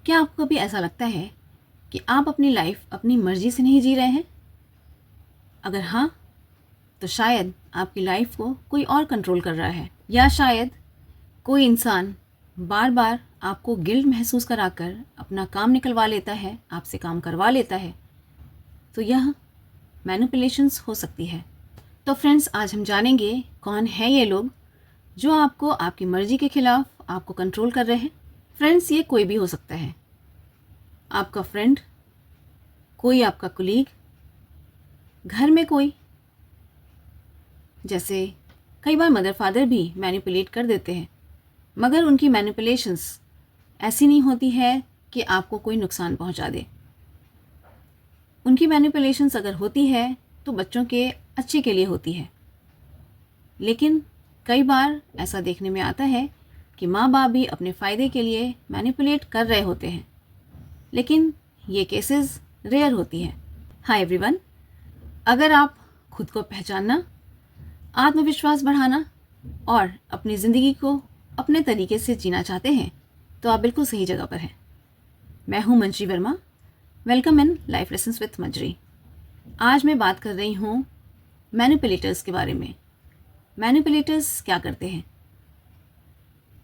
क्या आपको कभी ऐसा लगता है कि आप अपनी लाइफ अपनी मर्ज़ी से नहीं जी रहे हैं? अगर हाँ, तो शायद आपकी लाइफ को कोई और कंट्रोल कर रहा है, या शायद कोई इंसान बार बार आपको गिल्ट महसूस कराकर अपना काम निकलवा लेता है, आपसे काम करवा लेता है। तो यह मैनिपुलेशंस हो सकती है। तो फ्रेंड्स, आज हम जानेंगे कौन है ये लोग जो आपको आपकी मर्ज़ी के खिलाफ आपको कंट्रोल कर रहे हैं। फ्रेंड्स, ये कोई भी हो सकता है, आपका फ्रेंड, कोई आपका कुलीग, घर में कोई, जैसे कई बार मदर फादर भी मैनिपुलेट कर देते हैं, मगर उनकी मैनिपुलेशंस ऐसी नहीं होती है कि आपको कोई नुकसान पहुंचा दे। उनकी मैनिपुलेशंस अगर होती है तो बच्चों के अच्छे के लिए होती है, लेकिन कई बार ऐसा देखने में आता है कि माँ बाप भी अपने फ़ायदे के लिए मैनिपुलेट कर रहे होते हैं, लेकिन ये केसेस रेयर होती हैं। हाय एवरीवन, अगर आप खुद को पहचानना, आत्मविश्वास बढ़ाना और अपनी ज़िंदगी को अपने तरीके से जीना चाहते हैं तो आप बिल्कुल सही जगह पर हैं। मैं हूँ Manjari Verma. Welcome in life lessons with Manjari. आज मैं बात कर रही हूँ मैनिपुलेटर्स के बारे में। मैनिपुलेटर्स क्या करते हैं,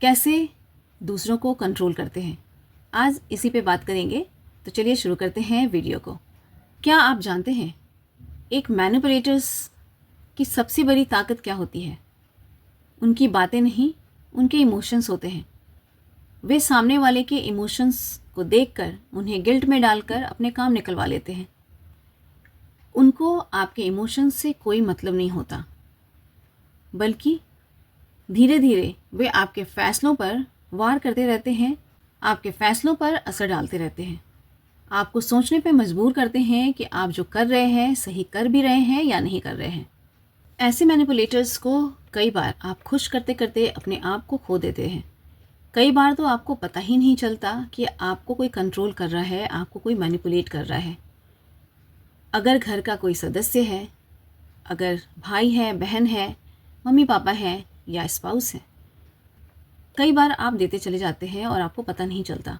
कैसे दूसरों को कंट्रोल करते हैं, आज इसी पे बात करेंगे। तो चलिए शुरू करते हैं वीडियो को। क्या आप जानते हैं एक मैनिपुलेटर्स की सबसे बड़ी ताकत क्या होती है? उनकी बातें नहीं, उनके इमोशंस होते हैं। वे सामने वाले के इमोशंस को देखकर उन्हें गिल्ट में डालकर अपने काम निकलवा लेते हैं। उनको आपके इमोशंस से कोई मतलब नहीं होता, बल्कि धीरे धीरे वे आपके फ़ैसलों पर वार करते रहते हैं, आपके फ़ैसलों पर असर डालते रहते हैं, आपको सोचने पे मजबूर करते हैं कि आप जो कर रहे हैं सही कर भी रहे हैं या नहीं कर रहे हैं। ऐसे मैनिपुलेटर्स को कई बार आप खुश करते करते अपने आप को खो देते हैं। कई बार तो आपको पता ही नहीं चलता कि आपको कोई कंट्रोल कर रहा है, आपको कोई मैनिपुलेट कर रहा है। अगर घर का कोई सदस्य है, अगर भाई है, बहन है, मम्मी पापा हैं या स्पाउस है, कई बार आप देते चले जाते हैं और आपको पता नहीं चलता।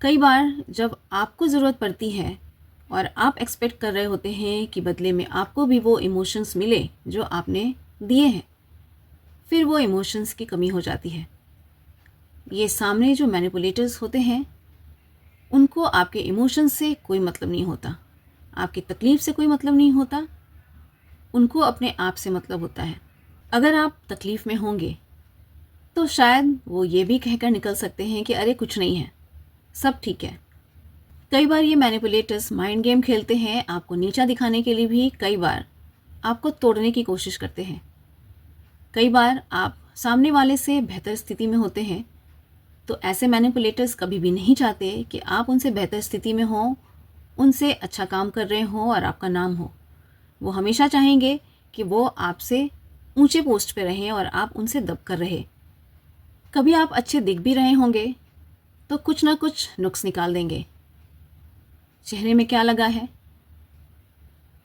कई बार जब आपको ज़रूरत पड़ती है और आप एक्सपेक्ट कर रहे होते हैं कि बदले में आपको भी वो इमोशंस मिले जो आपने दिए हैं, फिर वो इमोशंस की कमी हो जाती है। ये सामने जो मैनिपुलेटर्स होते हैं उनको आपके इमोशंस से कोई मतलब नहीं होता, आपकी तकलीफ़ से कोई मतलब नहीं होता, उनको अपने आप से मतलब होता है। अगर आप तकलीफ़ में होंगे तो शायद वो ये भी कहकर निकल सकते हैं कि अरे कुछ नहीं है, सब ठीक है। कई बार ये मैनिपुलेटर्स माइंड गेम खेलते हैं, आपको नीचा दिखाने के लिए भी कई बार आपको तोड़ने की कोशिश करते हैं। कई बार आप सामने वाले से बेहतर स्थिति में होते हैं, तो ऐसे मैनिपुलेटर्स कभी भी नहीं चाहते कि आप उनसे बेहतर स्थिति में हों, उनसे अच्छा काम कर रहे हों और आपका नाम हो। वो हमेशा चाहेंगे कि वो आपसे ऊंचे पोस्ट पे रहें और आप उनसे दब कर रहे। कभी आप अच्छे दिख भी रहे होंगे तो कुछ ना कुछ नुक्स निकाल देंगे। चेहरे में क्या लगा है,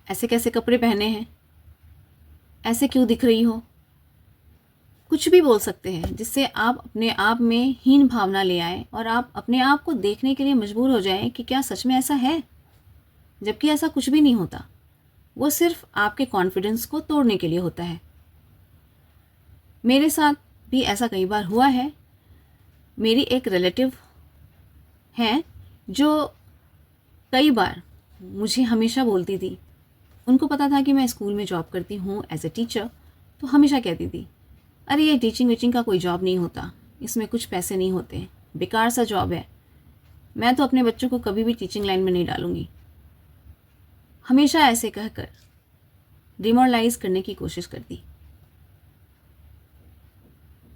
ऐसे कैसे कपड़े पहने हैं, ऐसे क्यों दिख रही हो, कुछ भी बोल सकते हैं जिससे आप अपने आप में हीन भावना ले आए और आप अपने आप को देखने के लिए मजबूर हो जाएं कि क्या सच में ऐसा है, जबकि ऐसा कुछ भी नहीं होता। वो सिर्फ आपके कॉन्फिडेंस को तोड़ने के लिए होता है। मेरे साथ भी ऐसा कई बार हुआ है। मेरी एक रिलेटिव हैं जो कई बार मुझे हमेशा बोलती थी, उनको पता था कि मैं स्कूल में जॉब करती हूँ एज ए टीचर, तो हमेशा कहती थी, अरे ये टीचिंग वीचिंग का कोई जॉब नहीं होता, इसमें कुछ पैसे नहीं होते, बेकार सा जॉब है, मैं तो अपने बच्चों को कभी भी टीचिंग लाइन में नहीं डालूँगी। हमेशा ऐसे कहकर डिमोरलाइज करने की कोशिश करती।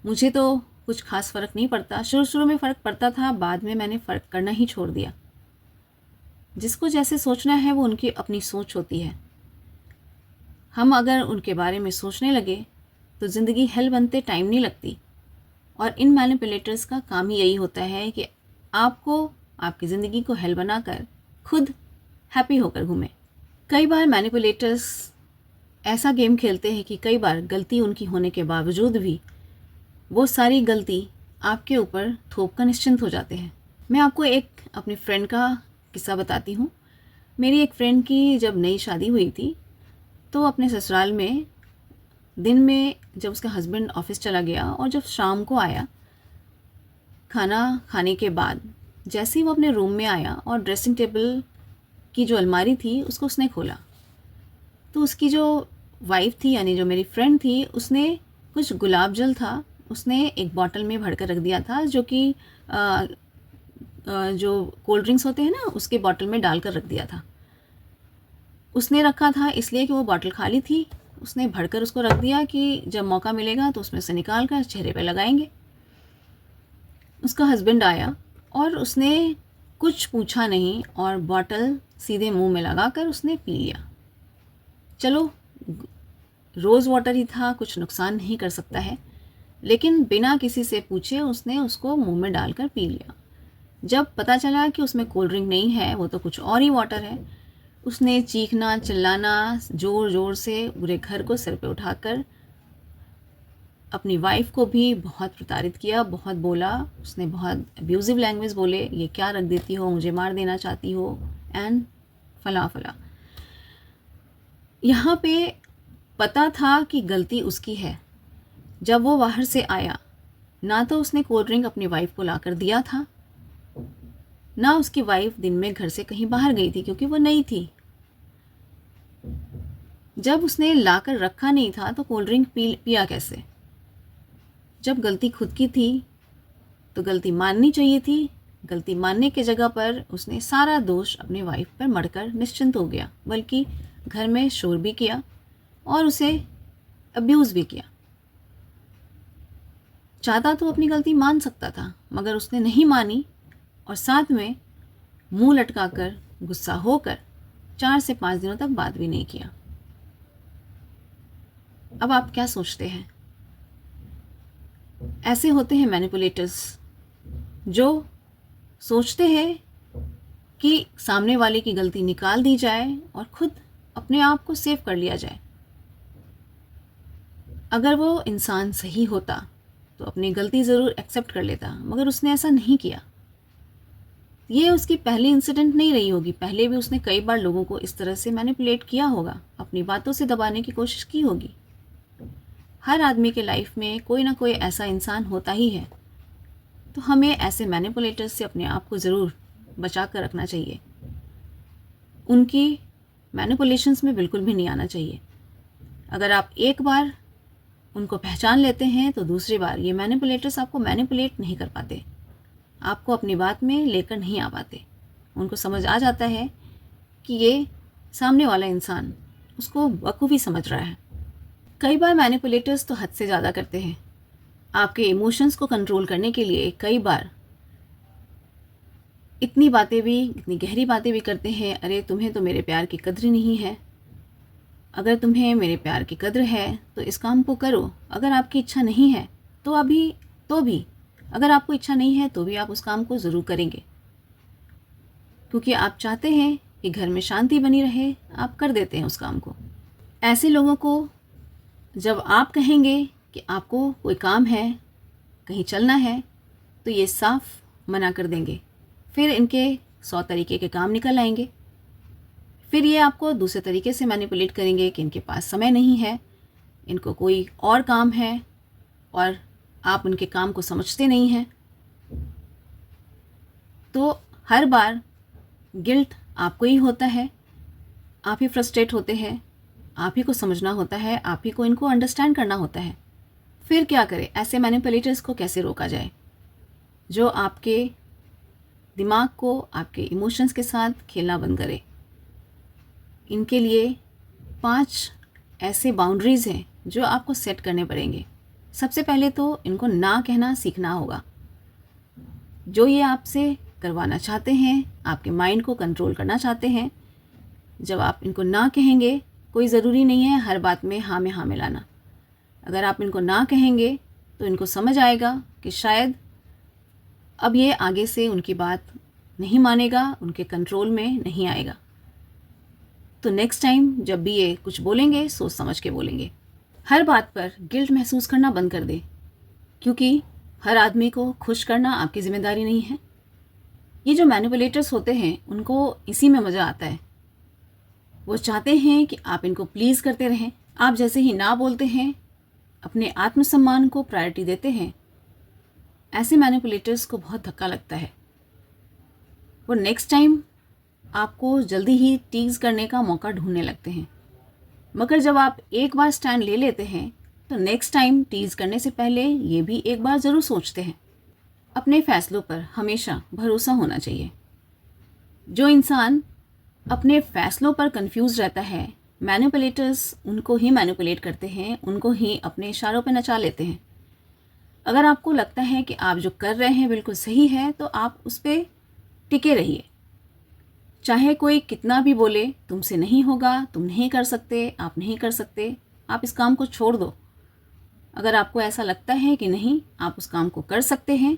मुझे तो कुछ खास फ़र्क नहीं पड़ता, शुरू में फ़र्क पड़ता था, बाद में मैंने फ़र्क करना ही छोड़ दिया। जिसको जैसे सोचना है वो उनकी अपनी सोच होती है। हम अगर उनके बारे में सोचने लगे तो ज़िंदगी हेल बनते टाइम नहीं लगती। और इन मैनिपुलेटर्स का काम ही यही होता है कि आपको आपकी ज़िंदगी को हेल बनाकर खुद हैप्पी होकर घूमें। कई बार मैनिपुलेटर्स ऐसा गेम खेलते हैं कि कई बार गलती उनकी होने के बावजूद भी वो सारी गलती आपके ऊपर थोप कर निश्चिंत हो जाते हैं। मैं आपको एक अपनी फ्रेंड का किस्सा बताती हूँ। मेरी एक फ्रेंड की जब नई शादी हुई थी तो अपने ससुराल में दिन में जब उसका हस्बैंड ऑफिस चला गया और जब शाम को आया खाना खाने के बाद, जैसे ही वो अपने रूम में आया और ड्रेसिंग टेबल की जो अलमारी थी उसको उसने खोला, तो उसकी जो वाइफ थी यानी जो मेरी फ्रेंड थी, उसने कुछ गुलाब जल था, उसने एक बॉटल में भर कर रख दिया था, जो कि जो कोल्ड ड्रिंक्स होते हैं ना उसके बॉटल में डालकर रख दिया था। उसने रखा था इसलिए कि वो बॉटल खाली थी, उसने भरकर उसको रख दिया कि जब मौका मिलेगा तो उसमें से निकाल कर चेहरे पे लगाएंगे। उसका हस्बैंड आया और उसने कुछ पूछा नहीं और बॉटल सीधे मुंह में लगाकर उसने पी लिया। चलो रोज़ वाटर ही था, कुछ नुकसान नहीं कर सकता है, लेकिन बिना किसी से पूछे उसने उसको मुंह में डालकर पी लिया। जब पता चला कि उसमें कोल्ड ड्रिंक नहीं है, वो तो कुछ और ही वाटर है, उसने चीखना चिल्लाना ज़ोर ज़ोर से पूरे घर को सिर पे उठाकर अपनी वाइफ को भी बहुत प्रताड़ित किया, बहुत बोला। उसने बहुत अब्यूज़िव लैंग्वेज बोले, ये क्या रख देती हो, मुझे मार देना चाहती हो, एंड फला फला। यहाँ पे पता था कि गलती उसकी है। जब वो बाहर से आया, ना तो उसने कोल्ड ड्रिंक अपनी वाइफ को लाकर दिया था, ना उसकी वाइफ दिन में घर से कहीं बाहर गई थी क्योंकि वो नई थी। जब उसने लाकर रखा नहीं था तो कोल्ड ड्रिंक पिया कैसे? जब गलती खुद की थी तो गलती माननी चाहिए थी। गलती मानने के जगह पर उसने सारा दोष अपनी वाइफ पर मढ़कर निश्चिंत हो गया, बल्कि घर में शोर भी किया और उसे अब्यूज़ भी किया। चाहता तो अपनी गलती मान सकता था, मगर उसने नहीं मानी और साथ में मुंह लटकाकर गुस्सा होकर 4 से 5 दिनों तक बात भी नहीं किया। अब आप क्या सोचते हैं? ऐसे होते हैं मैनिपुलेटर्स जो सोचते हैं कि सामने वाले की गलती निकाल दी जाए और खुद अपने आप को सेव कर लिया जाए। अगर वो इंसान सही होता तो अपनी गलती ज़रूर एक्सेप्ट कर लेता, मगर उसने ऐसा नहीं किया। ये उसकी पहली इंसिडेंट नहीं रही होगी, पहले भी उसने कई बार लोगों को इस तरह से मैनिपुलेट किया होगा, अपनी बातों से दबाने की कोशिश की होगी। हर आदमी के लाइफ में कोई ना कोई ऐसा इंसान होता ही है, तो हमें ऐसे मैनिपुलेटर्स से अपने आप को ज़रूर बचा कर रखना चाहिए। उनकी मैनिपुलेशंस में बिल्कुल भी नहीं आना चाहिए। अगर आप एक बार उनको पहचान लेते हैं तो दूसरी बार ये मैनिपुलेटर्स आपको मैनिपुलेट नहीं कर पाते, आपको अपनी बात में लेकर नहीं आ पाते। उनको समझ आ जाता है कि ये सामने वाला इंसान उसको बखूबी समझ रहा है। कई बार मैनिपुलेटर्स तो हद से ज़्यादा करते हैं। आपके इमोशंस को कंट्रोल करने के लिए कई बार इतनी बातें भी, इतनी गहरी बातें भी करते हैं। अरे तुम्हें तो मेरे प्यार की कद्र नहीं है, अगर तुम्हें मेरे प्यार की कद्र है तो इस काम को करो, अगर आपकी इच्छा नहीं है तो भी अगर आपको इच्छा नहीं है तो भी आप उस काम को ज़रूर करेंगे, क्योंकि आप चाहते हैं कि घर में शांति बनी रहे, आप कर देते हैं उस काम को। ऐसे लोगों को जब आप कहेंगे कि आपको कोई काम है, कहीं चलना है, तो ये साफ मना कर देंगे। फिर इनके 100 तरीके के काम निकल आएंगे। फिर ये आपको दूसरे तरीके से मैनिपुलेट करेंगे कि इनके पास समय नहीं है, इनको कोई और काम है और आप उनके काम को समझते नहीं हैं। तो हर बार गिल्ट आपको ही होता है, आप ही फ्रस्ट्रेट होते हैं, आप ही को समझना होता है, आप ही को इनको अंडरस्टैंड करना होता है। फिर क्या करें? ऐसे मैनिपुलेटर्स को कैसे रोका जाए जो आपके दिमाग को, आपके इमोशंस के साथ खेलना बंद करे? इनके लिए 5 ऐसे बाउंड्रीज़ हैं जो आपको सेट करने पड़ेंगे। सबसे पहले तो इनको ना कहना सीखना होगा। जो ये आपसे करवाना चाहते हैं, आपके माइंड को कंट्रोल करना चाहते हैं, जब आप इनको ना कहेंगे, कोई ज़रूरी नहीं है हर बात में हाँ मिलाना। अगर आप इनको ना कहेंगे तो इनको समझ आएगा कि शायद अब ये आगे से उनकी बात नहीं मानेगा, उनके कंट्रोल में नहीं आएगा। तो नेक्स्ट टाइम जब भी ये कुछ बोलेंगे, सोच समझ के बोलेंगे। हर बात पर गिल्ट महसूस करना बंद कर दें, क्योंकि हर आदमी को खुश करना आपकी ज़िम्मेदारी नहीं है। ये जो मैनिपुलेटर्स होते हैं उनको इसी में मज़ा आता है। वो चाहते हैं कि आप इनको प्लीज़ करते रहें। आप जैसे ही ना बोलते हैं, अपने आत्मसम्मान को प्रायोरिटी देते हैं, ऐसे मैनिपुलेटर्स को बहुत धक्का लगता है। वो नेक्स्ट टाइम आपको जल्दी ही टीज़ करने का मौका ढूंढने लगते हैं। मगर जब आप एक बार स्टैंड ले लेते हैं तो नेक्स्ट टाइम टीज़ करने से पहले ये भी एक बार ज़रूर सोचते हैं। अपने फ़ैसलों पर हमेशा भरोसा होना चाहिए। जो इंसान अपने फ़ैसलों पर कंफ्यूज रहता है, मैनिपुलेटर्स उनको ही मैनिपुलेट करते हैं, उनको ही अपने इशारों पे नचा लेते हैं। अगर आपको लगता है कि आप जो कर रहे हैं बिल्कुल सही है तो आप उस पर टिके रहिए। चाहे कोई कितना भी बोले, तुमसे नहीं होगा, तुम नहीं कर सकते, आप नहीं कर सकते, आप इस काम को छोड़ दो। अगर आपको ऐसा लगता है कि नहीं, आप उस काम को कर सकते हैं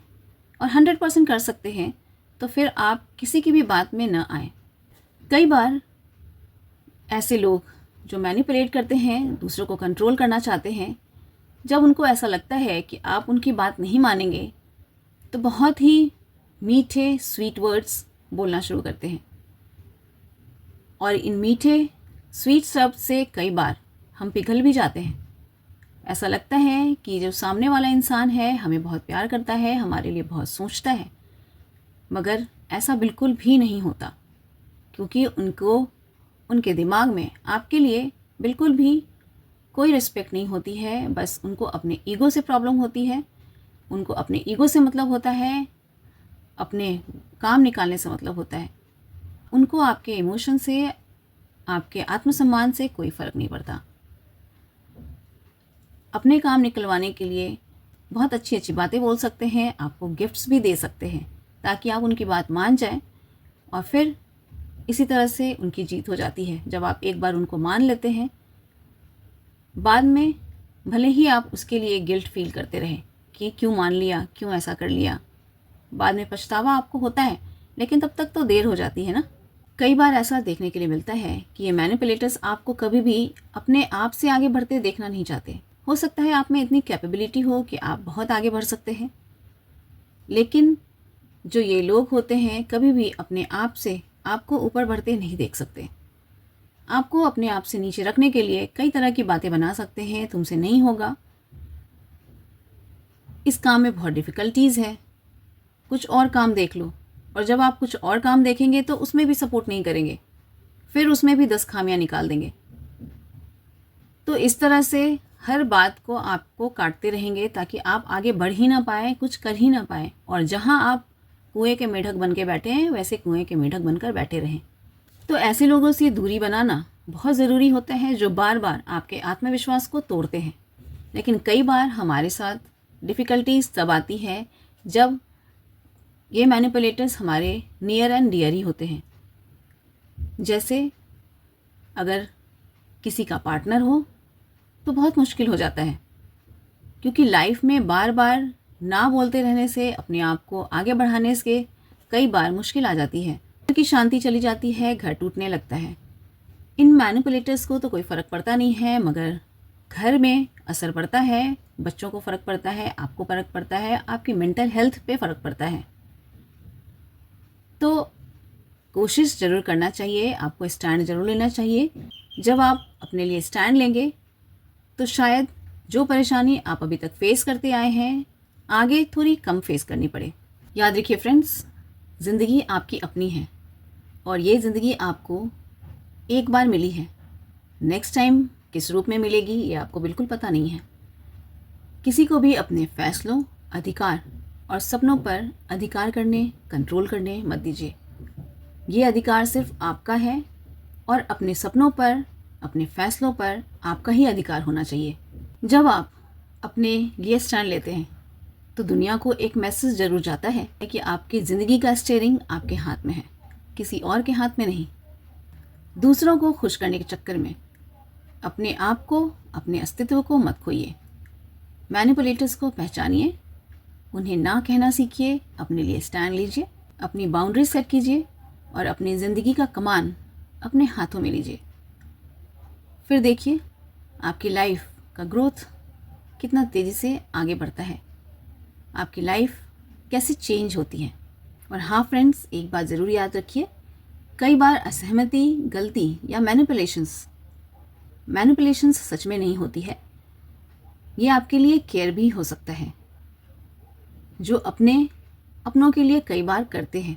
और 100% कर सकते हैं, तो फिर आप किसी की भी बात में न आए। कई बार ऐसे लोग जो मैनिपुलेट करते हैं, दूसरों को कंट्रोल करना चाहते हैं, जब उनको ऐसा लगता है कि आप उनकी बात नहीं मानेंगे, तो बहुत ही मीठे स्वीट वर्ड्स बोलना शुरू करते हैं। और इन मीठे स्वीट शब्द से कई बार हम पिघल भी जाते हैं। ऐसा लगता है कि जो सामने वाला इंसान है हमें बहुत प्यार करता है, हमारे लिए बहुत सोचता है, मगर ऐसा बिल्कुल भी नहीं होता, क्योंकि उनको उनके दिमाग में आपके लिए बिल्कुल भी कोई रिस्पेक्ट नहीं होती है। बस उनको अपने ईगो से प्रॉब्लम होती है, उनको अपने ईगो से मतलब होता है, अपने काम निकालने से मतलब होता है। उनको आपके इमोशन से, आपके आत्मसम्मान से कोई फ़र्क नहीं पड़ता। अपने काम निकलवाने के लिए बहुत अच्छी अच्छी बातें बोल सकते हैं, आपको गिफ्ट्स भी दे सकते हैं ताकि आप उनकी बात मान जाएं, और फिर इसी तरह से उनकी जीत हो जाती है। जब आप एक बार उनको मान लेते हैं, बाद में भले ही आप उसके लिए गिल्ट फील करते रहें कि क्यों मान लिया, क्यों ऐसा कर लिया, बाद में पछतावा आपको होता है, लेकिन तब तक तो देर हो जाती है ना। कई बार ऐसा देखने के लिए मिलता है कि ये मैनिपुलेटर्स आपको कभी भी अपने आप से आगे बढ़ते देखना नहीं चाहते। हो सकता है आप में इतनी कैपेबिलिटी हो कि आप बहुत आगे बढ़ सकते हैं, लेकिन जो ये लोग होते हैं कभी भी अपने आप से आपको ऊपर बढ़ते नहीं देख सकते। आपको अपने आप से नीचे रखने के लिए कई तरह की बातें बना सकते हैं। तुमसे नहीं होगा, इस काम में बहुत डिफ़िकल्टीज़ है, कुछ और काम देख लो। और जब आप कुछ और काम देखेंगे तो उसमें भी सपोर्ट नहीं करेंगे, फिर उसमें भी 10 खामियां निकाल देंगे। तो इस तरह से हर बात को आपको काटते रहेंगे ताकि आप आगे बढ़ ही ना पाएँ, कुछ कर ही ना पाएँ, और जहाँ आप कुएं के मेढक बन के बैठे हैं वैसे कुएं के मेढक बनकर बैठे रहें। तो ऐसे लोगों से दूरी बनाना बहुत ज़रूरी होता है जो बार बार आपके आत्मविश्वास को तोड़ते हैं। लेकिन कई बार हमारे साथ डिफ़िकल्टीज तब आती है जब ये मैनिपुलेटर्स हमारे नियर एंड डियर ही होते हैं। जैसे अगर किसी का पार्टनर हो तो बहुत मुश्किल हो जाता है, क्योंकि लाइफ में बार बार ना बोलते रहने से, अपने आप को आगे बढ़ाने से कई बार मुश्किल आ जाती है, क्योंकि शांति चली जाती है, घर टूटने लगता है। इन मैनिपुलेटर्स को तो कोई फ़र्क पड़ता नहीं है, मगर घर में असर पड़ता है, बच्चों को फ़र्क पड़ता है, आपको फ़र्क पड़ता है, आपकी मेंटल हेल्थ पे फ़र्क पड़ता है। तो कोशिश ज़रूर करना चाहिए, आपको स्टैंड ज़रूर लेना चाहिए। जब आप अपने लिए स्टैंड लेंगे तो शायद जो परेशानी आप अभी तक फेस करते आए हैं आगे थोड़ी कम फेस करनी पड़े। याद रखिए फ्रेंड्स, ज़िंदगी आपकी अपनी है और ये ज़िंदगी आपको एक बार मिली है। नेक्स्ट टाइम किस रूप में मिलेगी ये आपको बिल्कुल पता नहीं है। किसी को भी अपने फैसलों, अधिकार और सपनों पर अधिकार करने, कंट्रोल करने मत दीजिए। ये अधिकार सिर्फ आपका है और अपने सपनों पर, अपने फैसलों पर आपका ही अधिकार होना चाहिए। जब आप अपने लिए स्टैंड लेते हैं तो दुनिया को एक मैसेज ज़रूर जाता है कि आपकी ज़िंदगी का स्टीयरिंग आपके हाथ में है, किसी और के हाथ में नहीं। दूसरों को खुश करने के चक्कर में अपने आप को, अपने अस्तित्व को मत खोइए। मैनिपुलेटर्स को पहचानिए, उन्हें ना कहना सीखिए, अपने लिए स्टैंड लीजिए, अपनी बाउंड्री सेट कीजिए और अपनी ज़िंदगी का कमान अपने हाथों में लीजिए। फिर देखिए आपकी लाइफ का ग्रोथ कितना तेज़ी से आगे बढ़ता है। आपकी लाइफ कैसे चेंज होती है। और हाँ फ्रेंड्स, एक बात ज़रूर याद रखिए, कई बार असहमति, गलती या मैनिपुलेशंस सच में नहीं होती है। ये आपके लिए केयर भी हो सकता है, जो अपनों के लिए कई बार करते हैं,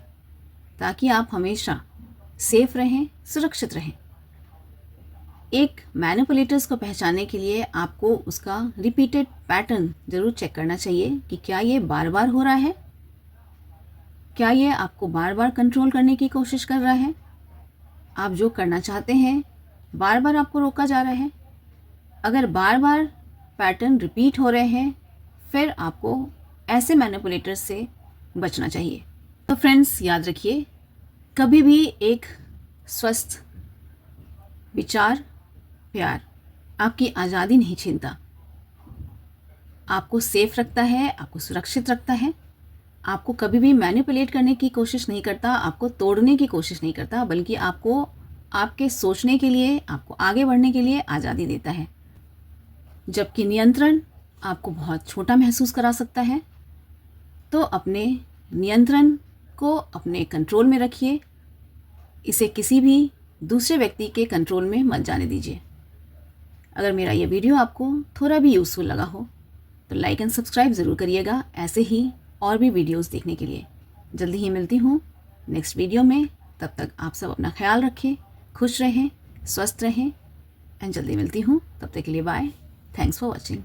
ताकि आप हमेशा सेफ रहें, सुरक्षित रहें। एक मैनिपुलेटर्स को पहचानने के लिए आपको उसका रिपीटेड पैटर्न ज़रूर चेक करना चाहिए कि क्या ये बार बार हो रहा है, क्या ये आपको बार बार कंट्रोल करने की कोशिश कर रहा है, आप जो करना चाहते हैं बार बार आपको रोका जा रहा है। अगर बार बार पैटर्न रिपीट हो रहे हैं, फिर आपको ऐसे मैनिपुलेटर्स से बचना चाहिए। तो फ्रेंड्स, याद रखिए, कभी भी एक स्वस्थ विचार, प्यार आपकी आज़ादी नहीं छीनता, आपको सेफ रखता है, आपको सुरक्षित रखता है। आपको कभी भी मैनिपुलेट करने की कोशिश नहीं करता, आपको तोड़ने की कोशिश नहीं करता, बल्कि आपको आपके सोचने के लिए, आपको आगे बढ़ने के लिए आज़ादी देता है। जबकि नियंत्रण आपको बहुत छोटा महसूस करा सकता है, तो अपने नियंत्रण को अपने कंट्रोल में रखिए, इसे किसी भी दूसरे व्यक्ति के कंट्रोल में मत जाने दीजिए। अगर मेरा ये वीडियो आपको थोड़ा भी यूज़फुल लगा हो तो लाइक एंड सब्सक्राइब ज़रूर करिएगा, ऐसे ही और भी वीडियोस देखने के लिए। जल्दी ही मिलती हूँ नेक्स्ट वीडियो में। तब तक आप सब अपना ख्याल रखें, खुश रहें, स्वस्थ रहें, एंड जल्दी मिलती हूँ। तब तक के लिए बाय। Thanks for watching.